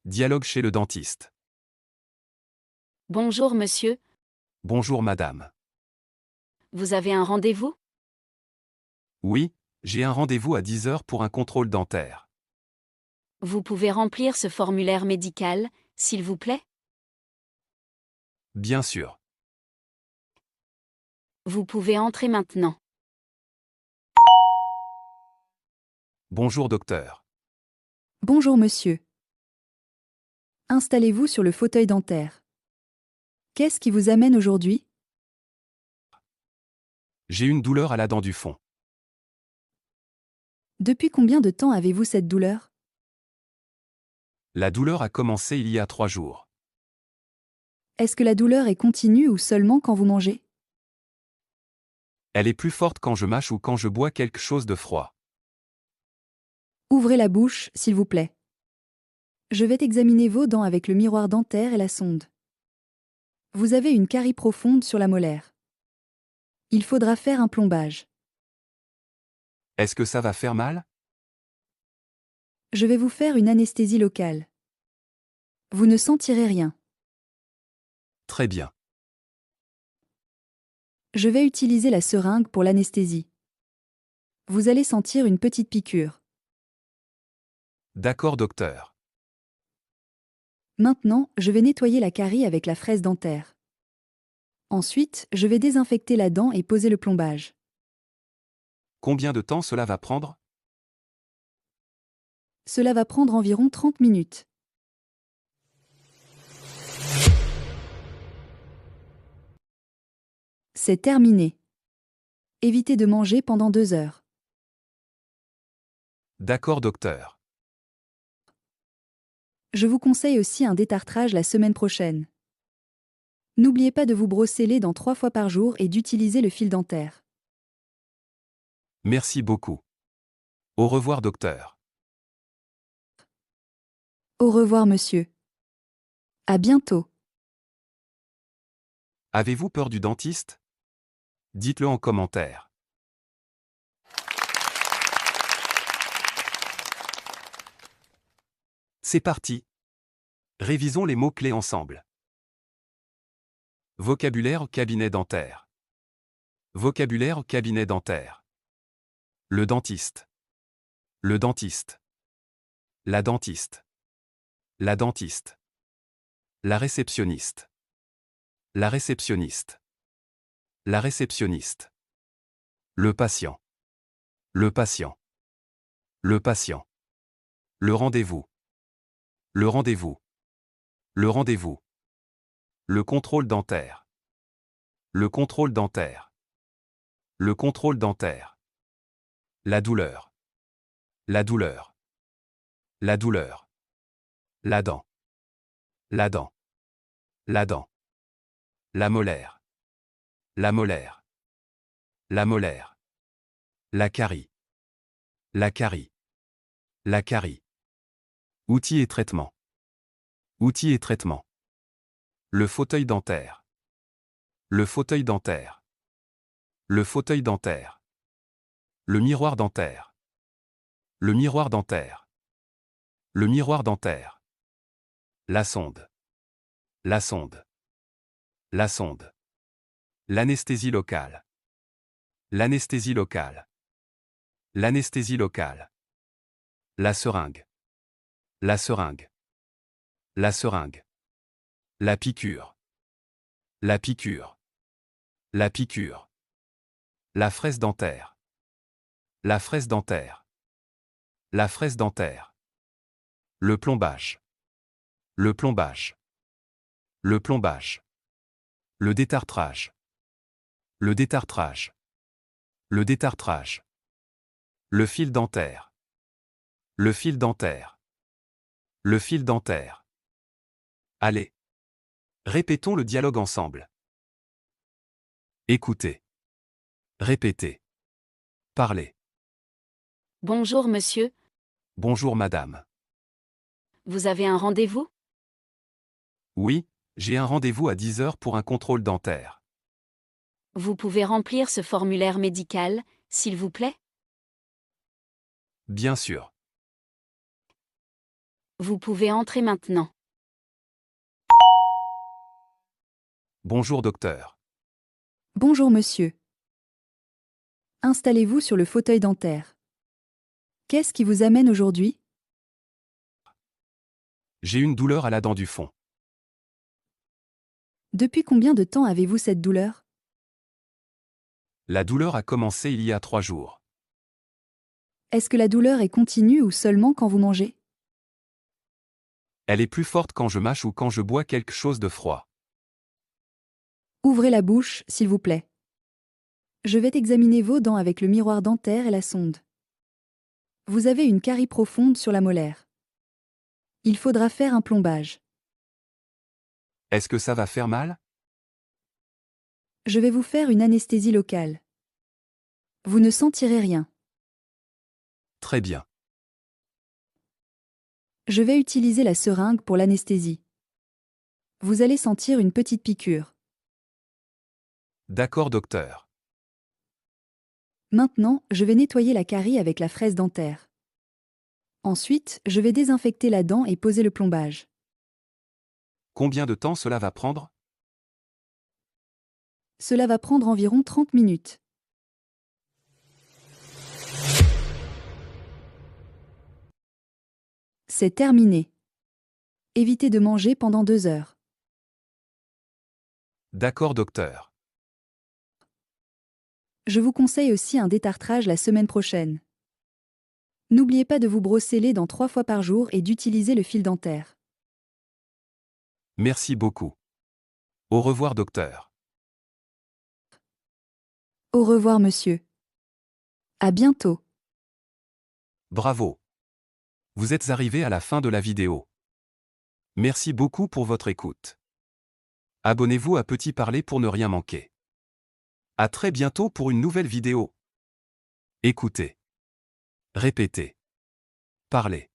Dialogue chez le dentiste. Bonjour monsieur, Bonjour madame. vous avez un rendez-vous? Oui, j'ai un rendez-vous à 10 heures pour un contrôle dentaire. Vous pouvez remplir ce formulaire médical, s'il vous plaît? Bien sûr. Vous pouvez entrer maintenant. Bonjour docteur. Bonjour monsieur. Installez-vous sur le fauteuil dentaire. Qu'est-ce qui vous amène aujourd'hui? J'ai une douleur à la dent du fond. Depuis combien de temps avez-vous cette douleur? La douleur a commencé il y a 3 jours. Est-ce que la douleur est continue ou seulement quand vous mangez? Elle est plus forte quand je mâche ou quand je bois quelque chose de froid. Ouvrez la bouche, s'il vous plaît. Je vais examiner vos dents avec le miroir dentaire et la sonde. Vous avez une carie profonde sur la molaire. Il faudra faire un plombage. Est-ce que ça va faire mal? Je vais vous faire une anesthésie locale. Vous ne sentirez rien. Très bien. Je vais utiliser la seringue pour l'anesthésie. Vous allez sentir une petite piqûre. D'accord docteur. Maintenant, je vais nettoyer la carie avec la fraise dentaire. Ensuite, je vais désinfecter la dent et poser le plombage. Combien de temps cela va prendre? Cela va prendre environ 30 minutes. C'est terminé. Évitez de manger pendant 2 heures. D'accord docteur. Je vous conseille aussi un détartrage la semaine prochaine. N'oubliez pas de vous brosser les dents 3 fois par jour et d'utiliser le fil dentaire. Merci beaucoup. Au revoir docteur. Au revoir monsieur. À bientôt. Avez-vous peur du dentiste? Dites-le en commentaire. C'est parti. Révisons les mots-clés ensemble. Vocabulaire au cabinet dentaire. Vocabulaire au cabinet dentaire. Le dentiste. Le dentiste. La dentiste. La dentiste. La réceptionniste. La réceptionniste. La réceptionniste. Le patient. Le patient. Le patient. Le rendez-vous. Le rendez-vous. Le rendez-vous. Le contrôle dentaire. Le contrôle dentaire. Le contrôle dentaire. La douleur. La douleur. La douleur. La dent. La dent. La dent. La molaire. La molaire. La molaire. La carie. La carie. La carie. Outils et traitements. Outils et traitements. Le fauteuil dentaire. Le fauteuil dentaire. Le fauteuil dentaire. Le miroir dentaire. Le miroir dentaire. Le miroir dentaire. La sonde. La sonde. La sonde. L'anesthésie locale. L'anesthésie locale. L'anesthésie locale. La seringue. La seringue. La seringue. La piqûre. La piqûre. La piqûre. La fraise dentaire. La fraise dentaire. La fraise dentaire. Le plombage. Le plombage. Le plombage. Le détartrage. Le détartrage. Le détartrage. Le fil dentaire. Le fil dentaire. Le fil dentaire. Allez. Répétons le dialogue ensemble. Écoutez. Répétez. Parlez. Bonjour monsieur, Bonjour madame. vous avez un rendez-vous? Oui, j'ai un rendez-vous à 10 heures pour un contrôle dentaire. Vous pouvez remplir ce formulaire médical, s'il vous plaît? Bien sûr. Vous pouvez entrer maintenant. Bonjour docteur. Bonjour monsieur. Installez-vous sur le fauteuil dentaire. Qu'est-ce qui vous amène aujourd'hui? J'ai une douleur à la dent du fond. Depuis combien de temps avez-vous cette douleur? La douleur a commencé il y a 3 jours. Est-ce que la douleur est continue ou seulement quand vous mangez? Elle est plus forte quand je mâche ou quand je bois quelque chose de froid. Ouvrez la bouche, s'il vous plaît. Je vais examiner vos dents avec le miroir dentaire et la sonde. Vous avez une carie profonde sur la molaire. Il faudra faire un plombage. Est-ce que ça va faire mal? Je vais vous faire une anesthésie locale. Vous ne sentirez rien. Très bien. Je vais utiliser la seringue pour l'anesthésie. Vous allez sentir une petite piqûre. D'accord docteur. Maintenant, je vais nettoyer la carie avec la fraise dentaire. Ensuite, je vais désinfecter la dent et poser le plombage. Combien de temps cela va prendre? Cela va prendre environ 30 minutes. C'est terminé. Évitez de manger pendant 2 heures. D'accord docteur. Je vous conseille aussi un détartrage la semaine prochaine. N'oubliez pas de vous brosser les dents 3 fois par jour et d'utiliser le fil dentaire. Merci beaucoup. Au revoir docteur. Au revoir monsieur. À bientôt. Bravo. Vous êtes arrivé à la fin de la vidéo. Merci beaucoup pour votre écoute. Abonnez-vous à Petit Parler pour ne rien manquer. À très bientôt pour une nouvelle vidéo. Écoutez. Répétez. Parlez.